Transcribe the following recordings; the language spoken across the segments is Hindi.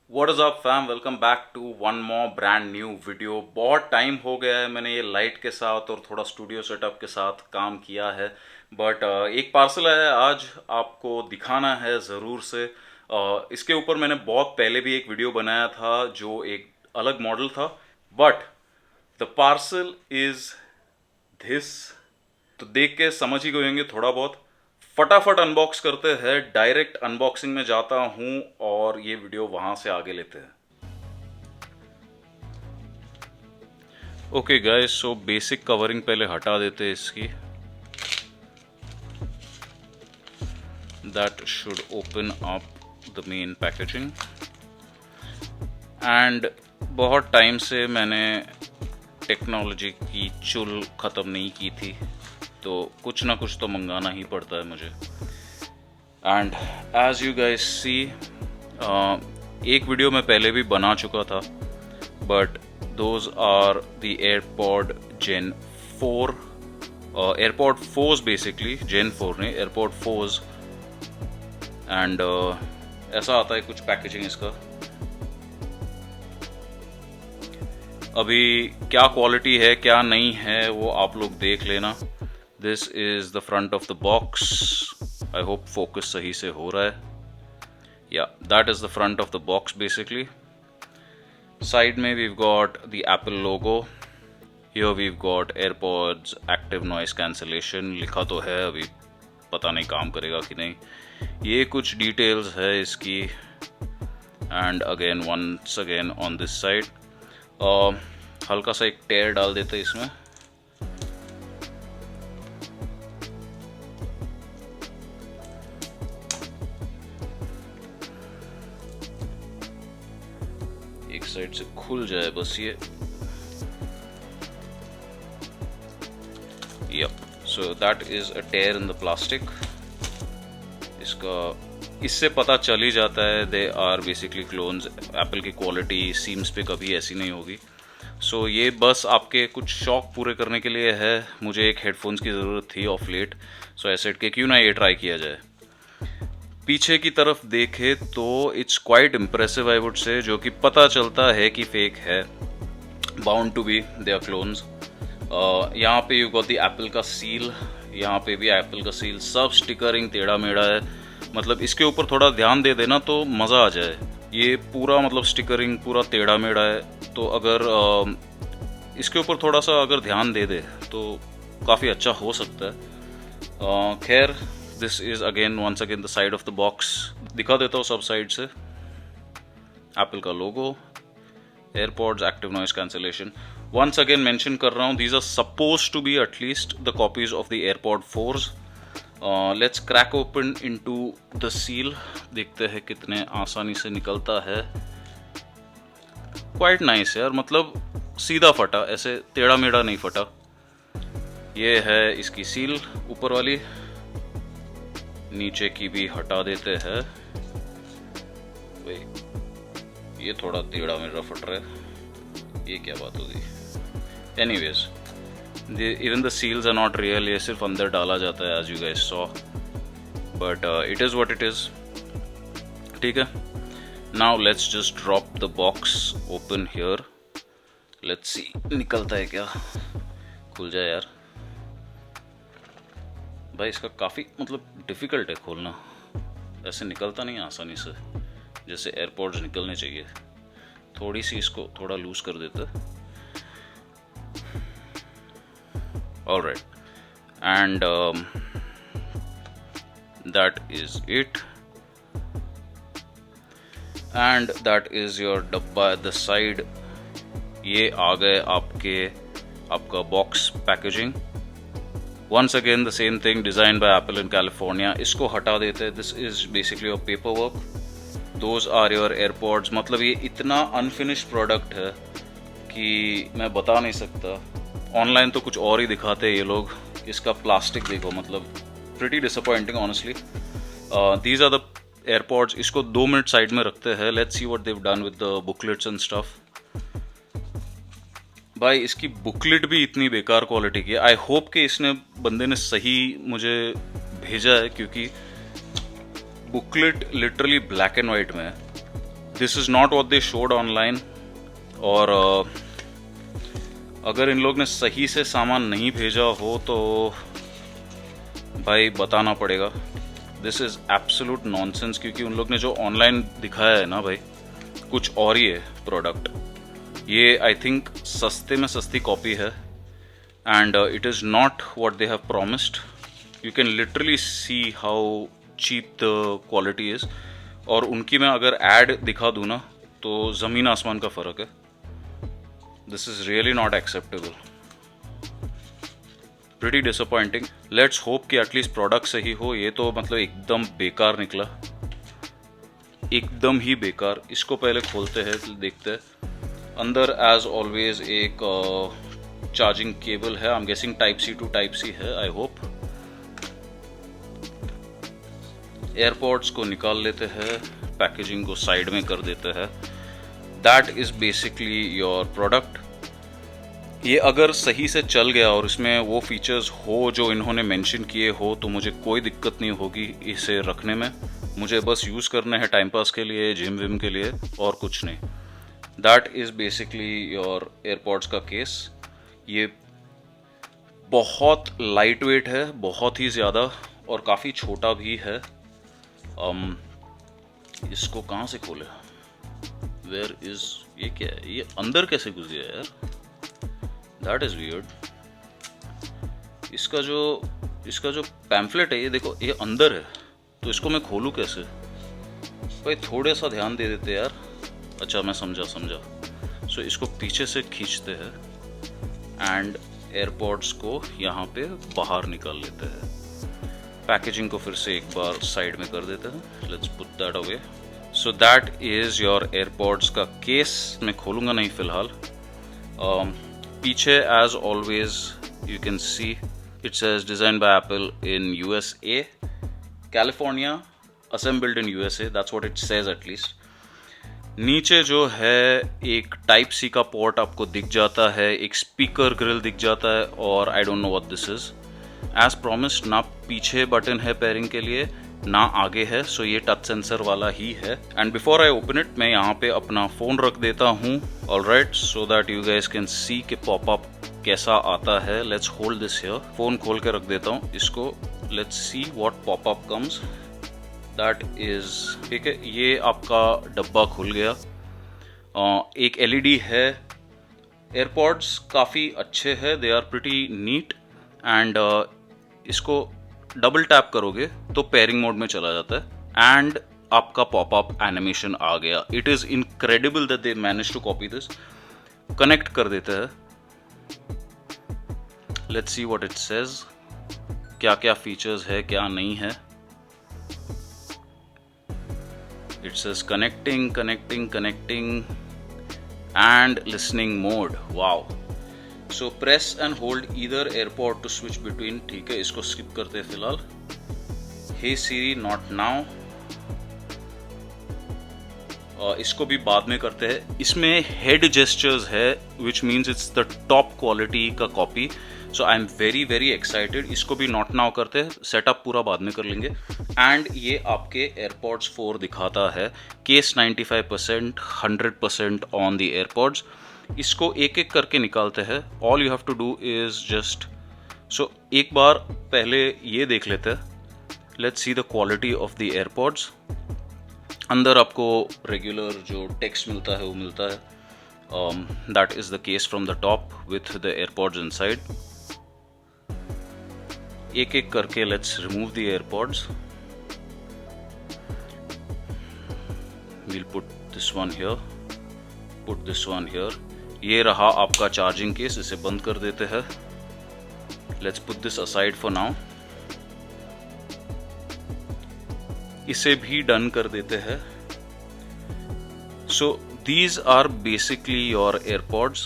What is up fam, welcome back to one more brand new video. बहुत टाइम हो गया है मैंने ये लाइट के साथ और थोड़ा स्टूडियो सेटअप के साथ काम किया है, बट एक पार्सल है आज, आपको दिखाना है ज़रूर से। इसके ऊपर मैंने बहुत पहले भी एक वीडियो बनाया था जो एक अलग मॉडल था, but the parcel is this. तो देख के समझ ही गए होंगे थोड़ा बहुत। फटाफट अनबॉक्स करते हैं, डायरेक्ट अनबॉक्सिंग में जाता हूं और ये वीडियो वहां से आगे लेते हैं। Okay guys, so basic covering पहले हटा देते हैं इसकी। That should open up the main packaging. And बहुत टाइम से मैंने टेक्नोलॉजी की चुल ख़त्म नहीं की थी, तो कुछ ना कुछ तो मंगाना ही पड़ता है मुझे। And as you guys see, एक वीडियो मैं पहले भी बना चुका था, but those are the AirPod gen 4, AirPod 4 basically, gen 4 नहीं, एयरपॉड 4। एंड ऐसा आता है कुछ पैकेजिंग इसका। अभी क्या क्वालिटी है क्या नहीं है वो आप लोग देख लेना। This is the front of the box. I hope focus सही से हो रहा है। या that is the front of the box basically. Side में we've got the Apple logo. Here we've got AirPods Active Noise Cancellation लिखा तो है, अभी पता नहीं काम करेगा कि नहीं। ये कुछ डिटेल्स है इसकी। And again once again on this side हल्का सा एक टेयर डाल देते इसमें। एक साइड से खुल जाए बस ये। Yep, so that is a tear in the plastic. इससे पता चल ही जाता है they are basically clones. Apple की क्वालिटी सीम्स पे कभी ऐसी नहीं होगी। सो ये बस आपके कुछ शौक पूरे करने के लिए है। मुझे एक हेडफोन्स की ज़रूरत थी ऑफ लेट, सो ऐसे कि क्यों ना ये ट्राई किया जाए। पीछे की तरफ देखे तो it's quite impressive I would say, जो कि पता चलता है कि फेक है। Bound to be they are clones. यहाँ पे यू गॉट द एप्पल का सील, यहाँ पे भी एप्पल का सील, सब स्टिकरिंग टेढ़ा मेढ़ा है। मतलब इसके ऊपर थोड़ा ध्यान दे देना तो मज़ा आ जाए। ये पूरा मतलब स्टिकरिंग पूरा टेढ़ा मेढ़ा है, तो अगर इसके ऊपर थोड़ा सा अगर ध्यान दे दे तो काफ़ी अच्छा हो सकता है। खैर, this is again once again the side of the box. दिखा देता हूँ सब साइड से। एप्पल का logo, AirPods active noise cancellation. Once again mention कर रहा हूँ, these are suppose to be at least the copies of the AirPod 4s। Let's crack open into the seal, देखते हैं कितने आसानी से निकलता है। क्वाइट नाइस यार, मतलब सीधा फटा, ऐसे टेढ़ा मेढ़ा नहीं फटा। ये है इसकी सील ऊपर वाली। नीचे की भी हटा देते हैं। ये थोड़ा टेढ़ा मेढ़ा फट रहा है, ये क्या बात होगी। Anyways, even the seals are not real, ये सिर्फ अंदर डाला जाता है as you guys saw, but it is what it is. ठीक है, now let's just drop the box open here. Let's see निकलता है क्या। खुल जाए यार भाई, इसका काफ़ी मतलब डिफ़िकल्ट है खोलना, ऐसे निकलता नहीं आसानी से जैसे एयरपॉड्स निकलने चाहिए। थोड़ी सी इसको थोड़ा लूज कर देते। Alright, and that is it, and that is your डब्बा at the side। ये आ गए आपका box packaging. Once again the same thing, design by Apple in California. इसको हटा देते हैं। This is basically your paperwork, those are your AirPods. मतलब ये इतना अनफिनिश्ड प्रोडक्ट है कि मैं बता नहीं सकता। ऑनलाइन तो कुछ और ही दिखाते हैं ये लोग। इसका प्लास्टिक देखो, मतलब pretty disappointing honestly. These are the AirPods. इसको 2 मिनट साइड में रखते हैं। Let's see what they've done with the booklets and stuff. भाई इसकी बुकलेट भी इतनी बेकार क्वालिटी की है। आई होप कि इसने बंदे ने सही मुझे भेजा है, क्योंकि booklet literally black and white में है। This is not what they showed online. और अगर इन लोग ने सही से सामान नहीं भेजा हो तो भाई बताना पड़ेगा। दिस इज़ एब्सोल्यूट नॉनसेंस, क्योंकि उन लोग ने जो ऑनलाइन दिखाया है ना भाई, कुछ और ही है प्रोडक्ट। ये आई थिंक सस्ते में सस्ती कॉपी है, and it is not what they have promised. You can literally see how cheap the quality is. और उनकी मैं अगर एड दिखा दूँ ना तो ज़मीन आसमान का फ़र्क है। This is really not acceptable, pretty disappointing. Let's hope कि एटलीस्ट प्रोडक्ट सही हो। ये तो मतलब एकदम बेकार निकला, एकदम ही बेकार। इसको पहले खोलते हैं, देखते हैं। अंदर एज ऑलवेज एक चार्जिंग केबल है। I am guessing type C to type C है, आई होप। एयरपॉड्स को निकाल लेते हैं, पैकेजिंग को साइड में कर देते हैं। That is basically your product. ये अगर सही से चल गया और इसमें वो फीचर्स हो जो इन्होंने मेंशन किए हो तो मुझे कोई दिक्कत नहीं होगी इसे रखने में। मुझे बस यूज़ करना है टाइम पास के लिए, जिम विम के लिए, और कुछ नहीं। That is basically your AirPods का केस। ये बहुत लाइट वेट है, बहुत ही ज़्यादा, और काफ़ी छोटा भी है। इसको कहाँ से खोले? वेयर इज़, ये क्या है? ये अंदर कैसे घुस गया यार? That is weird. इसका जो पैम्फलेट है, ये देखो, ये अंदर है, तो इसको मैं खोलूँ कैसे? भाई थोड़ा सा ध्यान दे देते यार। अच्छा, मैं समझा। सो इसको पीछे से खींचते हैं एंड एयरपॉड्स को यहाँ पे बाहर निकाल लेते हैं। पैकेजिंग को फिर से एक बार साइड में कर देते हैं। Let's put that away. So that is your AirPods का केस। मैं खोलूँगा नहीं फिलहाल। पीछे as always you can see it says design by Apple in USA, California, assembled in USA। That's what it says at least. नीचे जो है एक टाइप सी का पोर्ट आपको दिख जाता है, एक स्पीकर ग्रिल दिख जाता है, और I don't know what this is. As promised, ना पीछे बटन है पेयरिंग के लिए, ना आगे है। सो ये टच सेंसर वाला ही है। And before I open it, मैं यहाँ पे अपना फोन रख देता हूँ, alright, so that you guys can see कि पॉपअप कैसा आता है। Let's hold this here. Phone खोल के रख देता हूँ इसको। Let's see what popup comes. That is, ठीक है, ये आपका डब्बा खुल गया। एक LED है। एयरपॉड्स काफ़ी अच्छे हैं, they are pretty neat. And इसको डबल टैप करोगे तो पेयरिंग मोड में चला जाता है, एंड आपका पॉपअप एनिमेशन आ गया। It is incredible that they manage to copy this. Connect कर देते हैं। Let's see what it says, क्या क्या फीचर्स है, क्या नहीं है। It says connecting and listening mode. Wow. So press and hold either AirPod to switch between. ठीक है, इसको skip करते हैं फिलहाल। Hey Siri, not now. इसको भी बाद में करते हैं। इसमें head gestures है, which means it's the top quality का copy. So I am very excited. इसको भी नॉट नाउ करते हैं, सेटअप पूरा बाद में कर लेंगे। एंड ये आपके एयरपॉड्स 4 दिखाता है। Case 95%, 100% on the AirPods. इसको एक एक करके निकालते हैं। All you have to do is just, so एक बार पहले ये देख लेते हैं। Let's see the quality of the AirPods. अंदर आपको रेगुलर जो टेक्स्ट मिलता है वो मिलता है। That is the case from the top with the AirPods inside. एक एक करके let's remove the AirPods. We'll put this one here, put this one here. ये रहा आपका चार्जिंग केस, इसे बंद कर देते हैं। Let's put this aside for now. इसे भी डन कर देते हैं। सो these are basically your AirPods,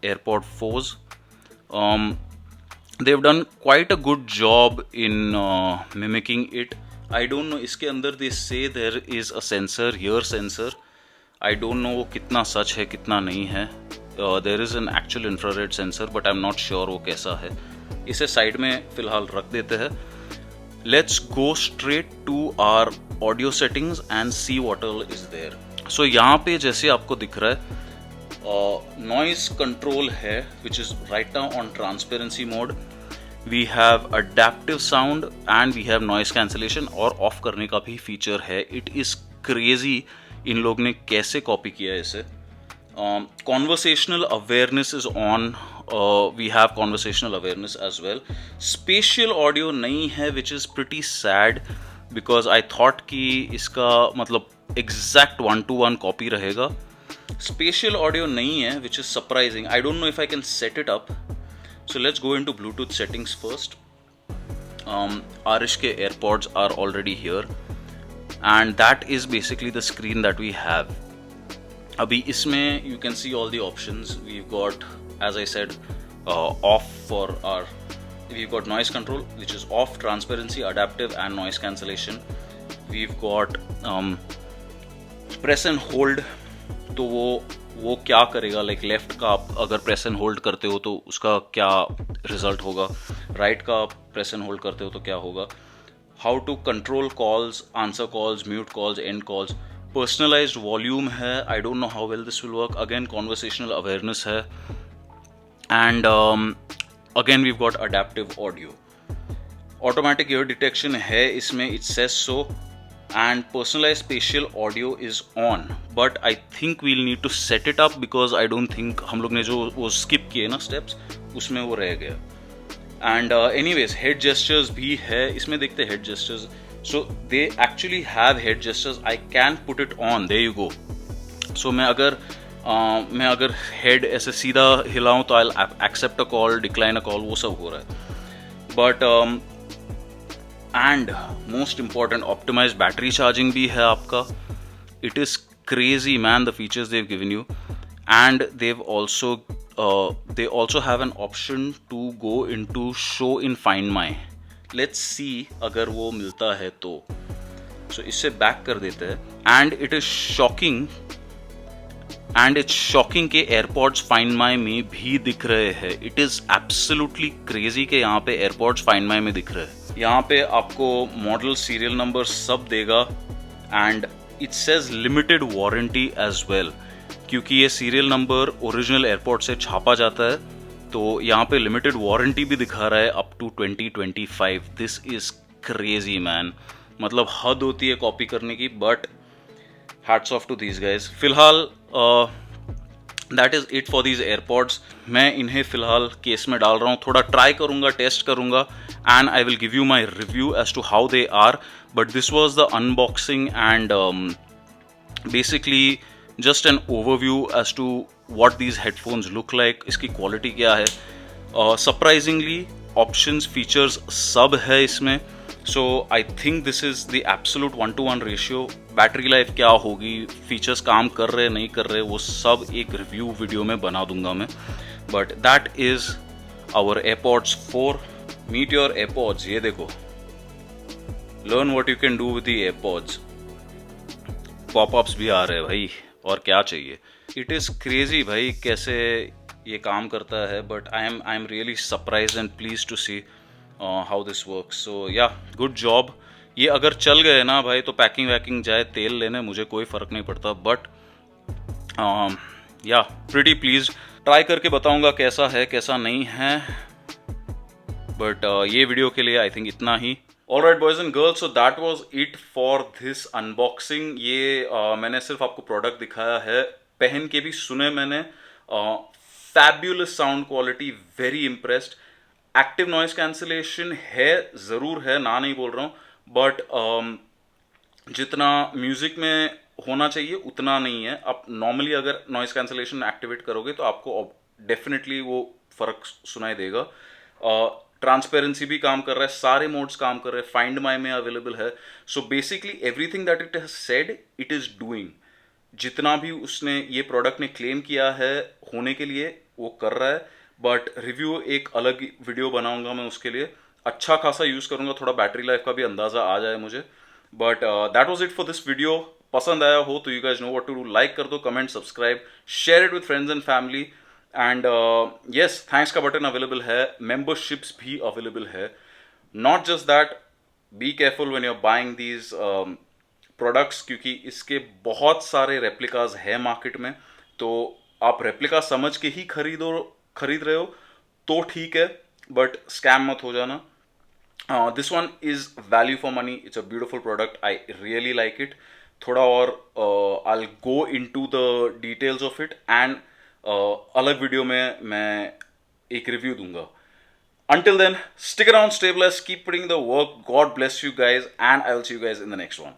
AirPod 4s. They've done quite a good job in mimicking it. I don't know, इसके अंदर they say there is a sensor, ear sensor. I don't know वो कितना सच है कितना नहीं है। There is an actual infrared sensor, but I'm not sure वो कैसा है। इसे साइड में फिलहाल रख देते हैं। Let's go straight to our audio settings and see what all is there. सो यहाँ पे जैसे आपको दिख रहा है नॉइज कंट्रोल है, which is right now on transparency mode. We have adaptive sound and we have noise cancellation, और ऑफ करने का भी फीचर है. इट इज क्रेजी इन लोग ने कैसे कॉपी किया है इसे. Conversational awareness is on. We have conversational awareness as well. Spatial audio नहीं है, which is pretty sad because I thought कि इसका मतलब exact 1-to-1 copy रहेगा. Spatial audio नहीं है, which is surprising. I don't know if I can set it up. So let's go into Bluetooth settings first. Arish के AirPods are already here, and that is basically the screen that we have. अभी इसमें you can see all the options. We've got, as I said, off for our, we've got noise control, which is off, transparency, adaptive and noise cancellation. We've got press and hold. तो वो क्या करेगा, लाइक लेफ्ट का आप अगर प्रेस एंड होल्ड करते हो तो उसका क्या रिजल्ट होगा, राइट का आप प्रेस एंड होल्ड करते हो तो क्या होगा. How to control calls, answer calls, mute calls, end calls. Personalised volume है. I don't know how well this will work. Again conversational awareness है. And again we've got adaptive audio. Automatic ear detection है इसमें, it says so. And personalise spatial audio is on, but I think we'll need to set it up because I don't think हम लोग ने जो वो स्किप किए ना स्टेप्स, उसमें वो रह गया. एंड एनीवेज हेड जेस्चर्स भी है इसमें. देखते head gestures. So they actually have head gestures. I can put it on. There you go. So मैं अगर head ऐसे सीधा हिलाऊं तो I'll accept a call, decline a call, वो सब हो रहा है. But and most important, optimized battery charging भी है आपका. It is crazy, man, the features they've given you. And they've also they also have an option to go into show in Find My. Let's see अगर वो मिलता है तो. सो इससे बैक कर देते हैं. And it is shocking, and it's shocking के एयरपॉड्स फाइंड माई में भी दिख रहे हैं. इट इज एब्सोल्युटली क्रेजी के यहाँ पे एयरपॉड्स फाइंड माई में दिख रहे हैं. यहाँ पे आपको मॉडल, सीरियल नंबर सब देगा. And it says limited warranty as well, क्योंकि ये सीरियल नंबर ओरिजिनल एयरपॉड से छापा जाता है. तो यहाँ पे लिमिटेड वारंटी भी दिखा रहा है up to 2025. This is crazy, man. मतलब हद होती है कॉपी करने की, but hats off to these guys. फिलहाल that is it for these AirPods. मैं इन्हें फिलहाल केस में डाल रहा हूँ, थोड़ा ट्राई करूँगा, टेस्ट करूँगा, and I will give you my review as to how they are. But this was the unboxing and basically just an overview as to what these headphones look like. इसकी क्वालिटी क्या है. Surprisingly options, features सब है इसमें. So I think this is the absolute 1-to-1 ratio. Battery life क्या होगी, फीचर्स काम कर रहे नहीं कर रहे, वो सब एक रिव्यू वीडियो में बना दूंगा मैं. But that is our AirPods 4. Meet your AirPods. ये देखो, learn what you can do with the AirPods. Popups भी आ रहे हैं भाई, और क्या चाहिए. इट इज़ क्रेजी भाई कैसे ये काम करता है. But I am really surprise and please to see how this works. So yeah, good job. ये अगर चल गए ना भाई तो पैकिंग वैकिंग जाए तेल लेने, मुझे कोई फ़र्क नहीं पड़ता. बट या, प्रिटी प्लीज. ट्राई करके बताऊंगा कैसा है कैसा नहीं है. बट ये वीडियो के लिए आई थिंक इतना ही. Alright boys and girls, so that was it for this unboxing. ये मैंने सिर्फ आपको प्रोडक्ट दिखाया है, पहन के भी सुने मैंने. Fabulous sound quality, very impressed. Active noise cancellation है, ज़रूर है, ना नहीं बोल रहा हूँ, बट जितना म्यूज़िक में होना चाहिए उतना नहीं है. आप नॉर्मली अगर नॉइस कैंसिलेशन एक्टिवेट करोगे तो आपको डेफिनेटली वो फ़र्क सुनाई देगा. ट्रांसपेरेंसी भी काम कर रहा है, सारे मोड्स काम कर रहे हैं, फाइंड माई में अवेलेबल है. So basically everything that it has said it is doing. जितना भी उसने ये प्रोडक्ट ने क्लेम किया है होने के लिए वो कर रहा है. बट रिव्यू एक अलग वीडियो बनाऊंगा मैं उसके लिए. अच्छा खासा यूज़ करूंगा, थोड़ा बैटरी लाइफ का भी अंदाज़ा आ जाए मुझे. But that was it for this video. पसंद आया हो तो you guys know what to do. Like कर दो, comment, subscribe, share it with friends and family. And yes, thanks का बटन अवेलेबल है, मेंबरशिप्स भी अवेलेबल है. Not just that, be careful when you are buying these products, क्योंकि इसके बहुत सारे रेप्लिकाज है मार्केट में, तो आप रेप्लिका समझ के ही खरीद रहे हो तो ठीक है, बट स्कैम मत हो जाना. This one is value for money. It's a beautiful product. I really like it. थोड़ा और I'll go into the details of it and अलग वीडियो में मैं एक रिव्यू दूंगा. Until then, stick around, stay blessed, keep putting the work. God bless you guys, and I'll see you guys in the next one.